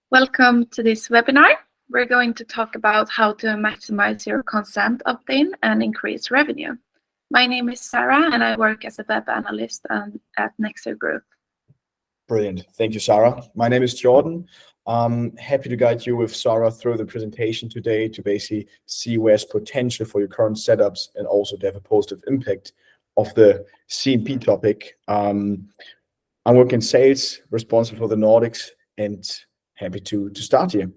Welcome to this webinar. We're going to talk about how to maximize your consent opt-in and increase revenue. My name is Sarah and I work as a web analyst at Nexer Group. Brilliant. Thank you, Sarah. My name is Jordan. I'm happy to guide you with Sarah through the presentation today to basically see where's potential for your current setups and also to have a positive impact of the CMP topic. I'm working in sales, responsible for the Nordics, and happy to start here.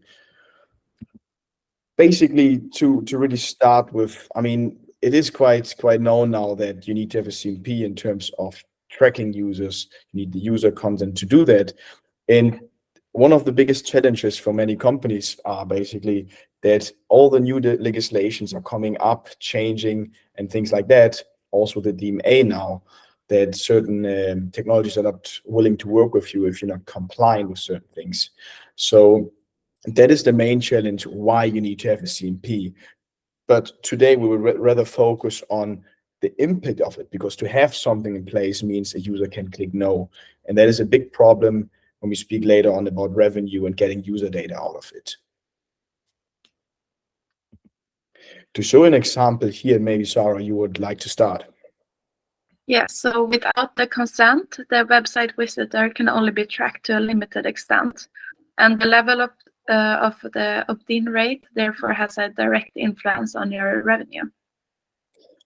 Basically, to really start with, I mean, it is quite known now that you need to have a CMP in terms of tracking users. You need the user content to do that. And one of the biggest challenges for many companies are basically that all the new legislations are coming up, changing, and things like that. Also the DMA now, that certain technologies are not willing to work with you if you're not compliant with certain things. So that is the main challenge why you need to have a CMP. But today we will rather focus on the impact of it, because to have something in place means a user can click no. And that is a big problem when we speak later on about revenue and getting user data out of it. To show an example here, maybe Sarah, you would like to start. Yeah, so without the consent, the website visitor can only be tracked to a limited extent. And the level of the opt-in rate therefore has a direct influence on your revenue.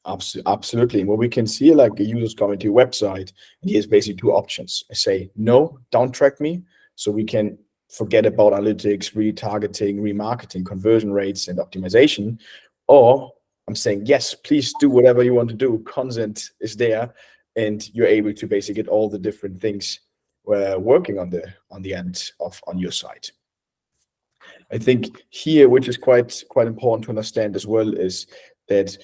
Absolutely. And what we can see, like the users coming to your website, and here's basically two options. I say, no, don't track me. So we can forget about analytics, retargeting, remarketing, conversion rates, and optimization. Or I'm saying, yes, please do whatever you want to do. Consent is there, and you're able to basically get all the different things we're working on the end on your site. I think here, which is quite important to understand as well, is that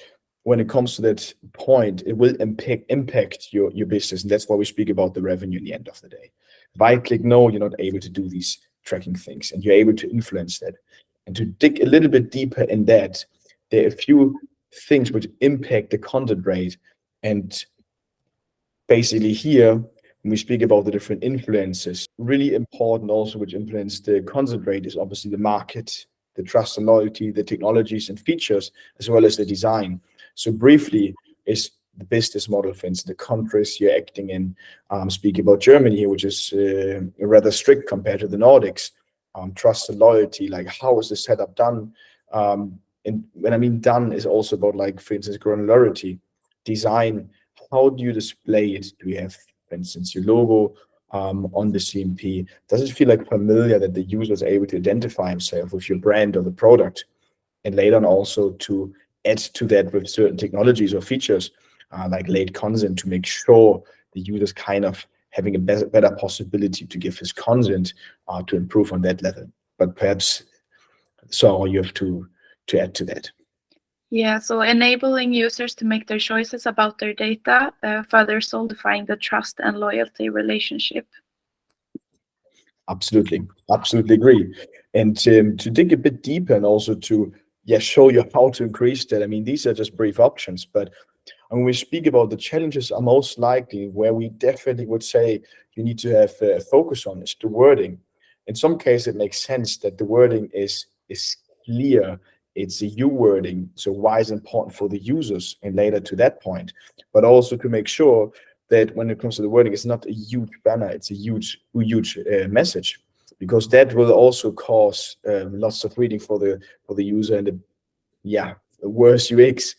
when it comes to that point, it will impact your business, and that's why we speak about the revenue in the end of the day. If I click no, you're not able to do these tracking things, and you're able to influence that. And to dig a little bit deeper in that, there are a few things which impact the content rate. And basically here, when we speak about the different influences, really important also which influence the content rate is obviously the market, the trust and loyalty, the technologies and features, as well as the design. So briefly is the business model, for instance, the countries you're acting in. Speaking about Germany here, which is rather strict compared to the Nordics. Trust and loyalty, like how is the setup done? And when I mean done is also about, like, for instance, granularity, design. How do you display it? Do you have, for instance, your logo on the CMP? Does it feel like familiar that the user is able to identify himself with your brand or the product? And later on also to add to that with certain technologies or features like late consent to make sure the user's kind of having a better possibility to give his consent to improve on that level. But perhaps, so you have to add to that. Yeah, so enabling users to make their choices about their data, further solidifying the trust and loyalty relationship. Absolutely agree. And to dig a bit deeper and also to show you how to increase that. I mean, these are just brief options, but when we speak about the challenges are most likely where we definitely would say you need to have a focus on is the wording. In some cases, it makes sense that the wording is clear. It's a you wording. So why is it important for the users and later to that point, but also to make sure that when it comes to the wording, it's not a huge banner, it's a huge message, because that will also cause lots of reading for the user and the worse UX.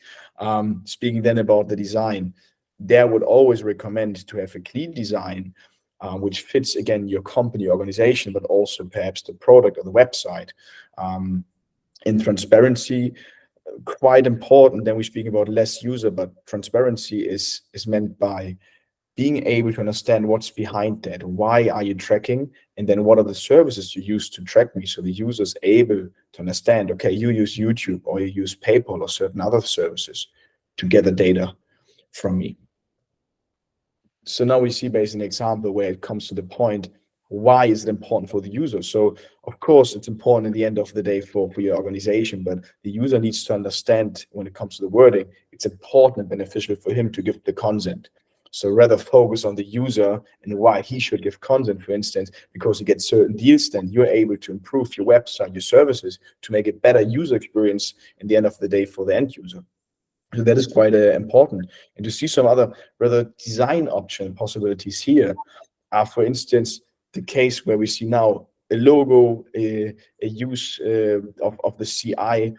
Speaking then about the design, there would always recommend to have a clean design, which fits again your company organization, but also perhaps the product or the website. In transparency, quite important. Then we speak about less user, but transparency is meant by being able to understand what's behind that. Why are you tracking? And then what are the services you use to track me? So the user is able to understand, okay, you use YouTube or you use PayPal or certain other services to gather data from me. So now we see basically an example where it comes to the point, why is it important for the user? So of course, it's important in the end of the day for your organization, but the user needs to understand when it comes to the wording, it's important and beneficial for him to give the consent. So rather focus on the user and why he should give consent, for instance, because you get certain deals, then you're able to improve your website, your services, to make a better user experience in the end of the day for the end user. So that is quite important. And to see some other rather design option possibilities here are, for instance, the case where we see now a logo, a use of the CI.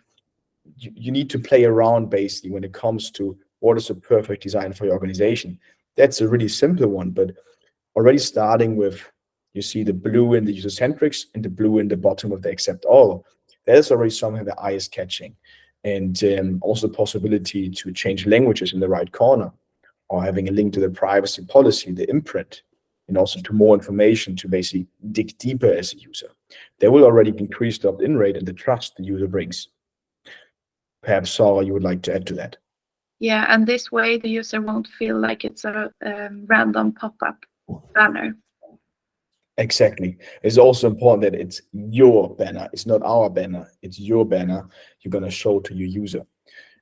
You need to play around basically when it comes to what is a perfect design for your organization. That's a really simple one, but already starting with, you see the blue in the user centrics and the blue in the bottom of the accept all. That is already something the eye is catching. And also the possibility to change languages in the right corner, or having a link to the privacy policy, the imprint, and also to more information to basically dig deeper as a user. There will already be increased opt-in rate and the trust the user brings. Perhaps, Sarah, you would like to add to that? Yeah, and this way the user won't feel like it's a random pop-up banner. Exactly. It's also important that it's your banner. It's not our banner. It's your banner you're going to show to your user.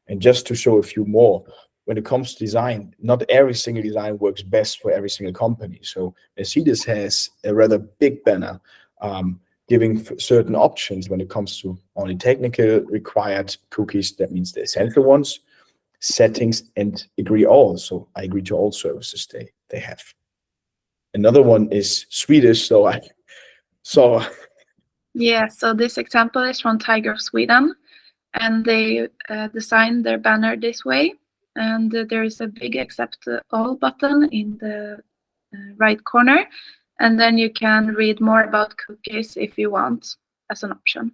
And just to show a few more, when it comes to design, not every single design works best for every single company. So Mercedes has a rather big banner, giving certain options when it comes to only technical required cookies. That means the essential ones, settings, and agree all. So I agree to all services they have. Another one is Swedish, so Yeah, so this example is from Tiger of Sweden, and they designed their banner this way. And there is a big accept all button in the right corner, and then you can read more about cookies if you want as an option.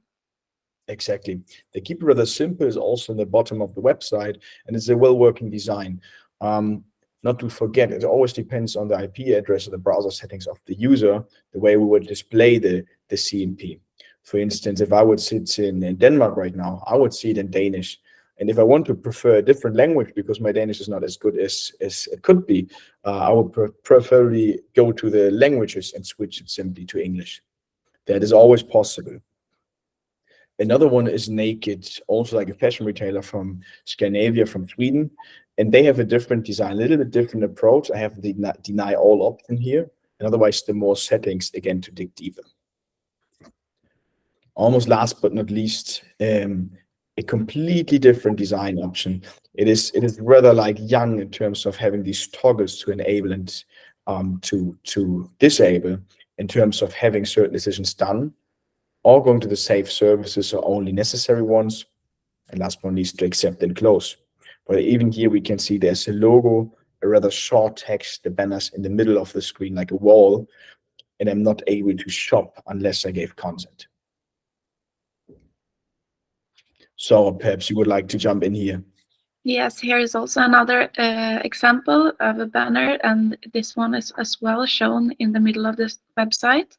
Exactly. They keep it rather simple. It's also in the bottom of the website, and it's a well-working design. Not to forget, it always depends on the IP address or the browser settings of the user, the way we would display the CMP. For instance, if I would sit in Denmark right now, I would see it in Danish. And if I want to prefer a different language because my Danish is not as good as it could be, I would preferably go to the languages and switch it simply to English. That is always possible. Another one is Naked, also like a fashion retailer from Scandinavia, from Sweden. And they have a different design, a little bit different approach. I have the deny all option here. And otherwise, the more settings, again, to dig deeper. Almost last but not least, a completely different design option. It is rather like young in terms of having these toggles to enable and to disable in terms of having certain decisions done, or going to the safe services or only necessary ones, and last but not least, to accept and close. But even here we can see there's a logo, a rather short text, the banners in the middle of the screen like a wall, and I'm not able to shop unless I gave consent. So perhaps you would like to jump in here. Yes, here is also another example of a banner, and this one is as well shown in the middle of this website.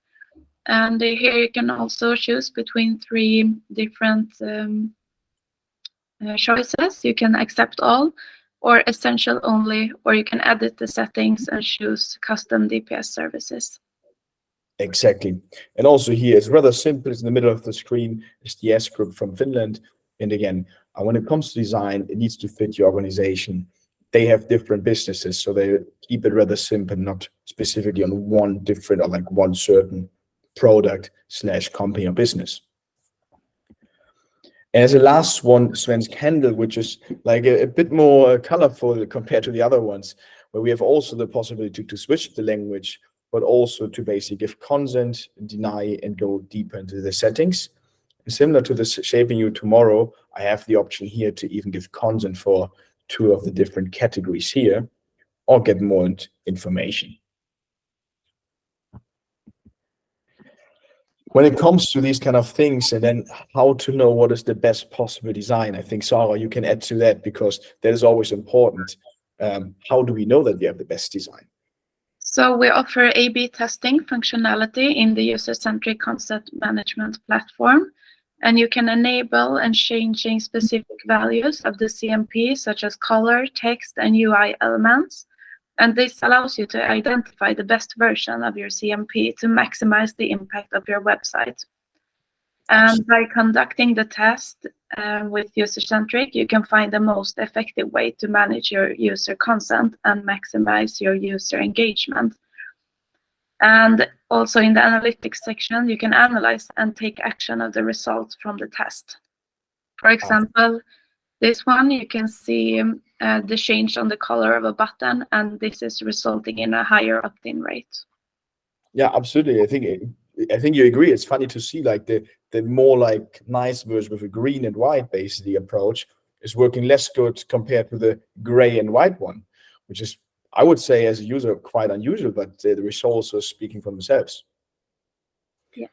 And here you can also choose between 3 different choices. You can accept all, or essential only, or you can edit the settings and choose custom DPS services. Exactly. And also here, it's rather simple. It's in the middle of the screen. It's the S Group from Finland. And again, when it comes to design, it needs to fit your organization. They have different businesses, so they keep it rather simple, not specifically on one different or like one certain product / company or business. And as a last one, Svensk Handel, which is like a bit more colorful compared to the other ones, where we have also the possibility to switch the language, but also to basically give consent, deny, and go deeper into the settings. And similar to the Shaping You Tomorrow, I have the option here to even give consent for 2 of the different categories here, or get more information. When it comes to these kind of things, and then how to know what is the best possible design, I think, Sarah, you can add to that, because that is always important. How do we know that we have the best design? So we offer A/B testing functionality in the user-centric concept management platform, and you can enable and changing specific values of the CMP, such as color, text, and UI elements. And this allows you to identify the best version of your CMP to maximize the impact of your website. And by conducting the test, with user-centric, you can find the most effective way to manage your user consent and maximize your user engagement. And also in the analytics section, you can analyze and take action of the results from the test. For example, this one, you can see the change on the color of a button, and this is resulting in a higher opt-in rate. Yeah, absolutely. I think you agree. It's funny to see like the more like nice version with a green and white basically approach is working less good compared to the gray and white one, which is, I would say, as a user, quite unusual, but the results are speaking for themselves. Yes.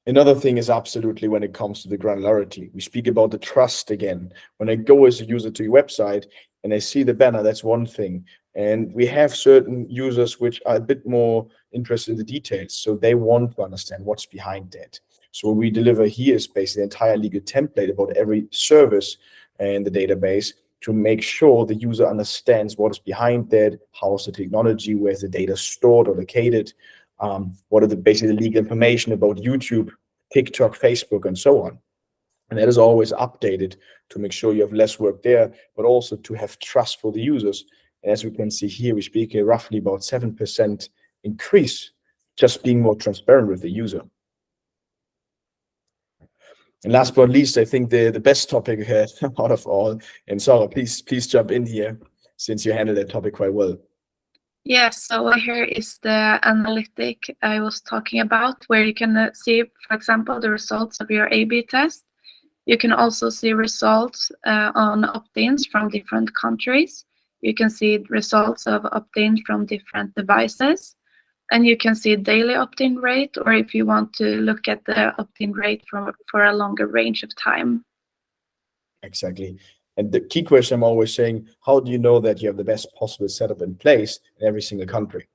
Another thing is absolutely when it comes to the granularity. We speak about the trust again. When I go as a user to your website and I see the banner, that's one thing. And we have certain users which are a bit more interested in the details. So they want to understand what's behind that. So what we deliver here is basically the entire legal template about every service in the database to make sure the user understands what is behind that, how is the technology, where's the data stored or located, what are the basically legal information about YouTube, TikTok, Facebook, and so on. And that is always updated to make sure you have less work there, but also to have trust for the users. And as we can see here, we speak here roughly about 7% increase, just being more transparent with the user. And last but not least, I think the best topic out of all, and Sarah, please jump in here since you handled that topic quite well. Yes, so here is the analytic I was talking about, where you can see, for example, the results of your A/B test. You can also see results on opt-ins from different countries. You can see results of opt-ins from different devices. And you can see daily opt-in rate, or if you want to look at the opt-in rate for a longer range of time. Exactly. And the key question I'm always saying, how do you know that you have the best possible setup in place in every single country?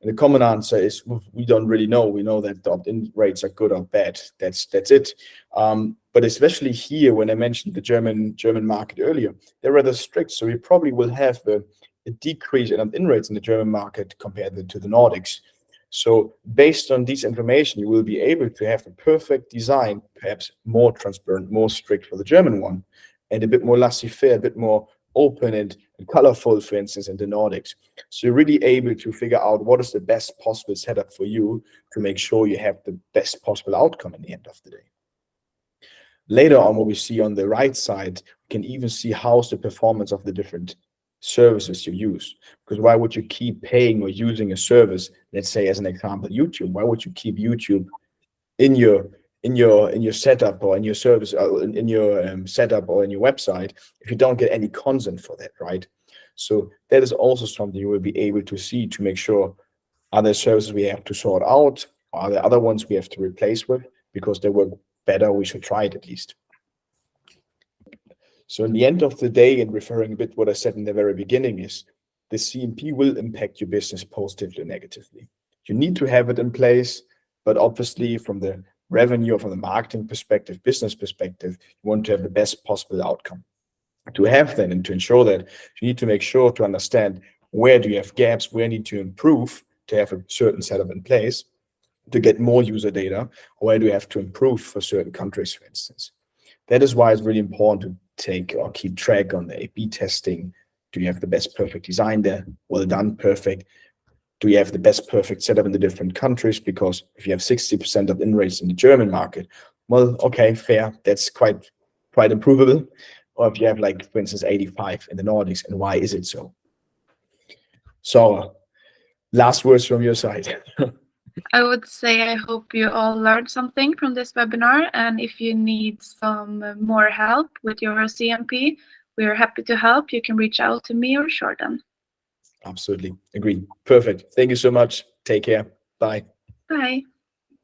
And the common answer is we don't really know. We know that the opt-in rates are good or bad. That's it. But especially here, when I mentioned the German market earlier, they're rather strict. So we probably will have a decrease in opt-in rates in the German market compared to the Nordics. So based on this information, you will be able to have the perfect design, perhaps more transparent, more strict for the German one, and a bit more laissez-faire, a bit more open and colorful, for instance, in the Nordics. So you're really able to figure out what is the best possible setup for you to make sure you have the best possible outcome in the end of the day. Later on, what we see on the right side, we can even see how's the performance of the different services you use. Because why would you keep paying or using a service, let's say as an example, YouTube? Why would you keep YouTube in your setup or in your service, in your setup or in your website if you don't get any consent for that, right? So that is also something you will be able to see to make sure, are there services we have to sort out? Are there other ones we have to replace with because they work better? We should try it at least. So in the end of the day, and referring a bit what I said in the very beginning, is the CMP will impact your business positively or negatively. You need to have it in place, but obviously from the revenue, from the marketing perspective, business perspective, you want to have the best possible outcome. To have that and to ensure that, you need to make sure to understand where do you have gaps, where you need to improve to have a certain setup in place to get more user data, or where do you have to improve for certain countries, for instance. That is why it's really important to take or keep track on the A/B testing. Do you have the best perfect design there? Well done, perfect. Do you have the best perfect setup in the different countries? Because if you have 60% of in rates in the German market, well, okay, fair. That's quite improvable. Or if you have, like, for instance, 85 in the Nordics, and why is it so? So, last words from your side. I would say I hope you all learned something from this webinar, and if you need some more help with your CMP, we are happy to help. You can reach out to me or Jordan. Absolutely. Agreed. Perfect. Thank you so much. Take care. Bye. Bye.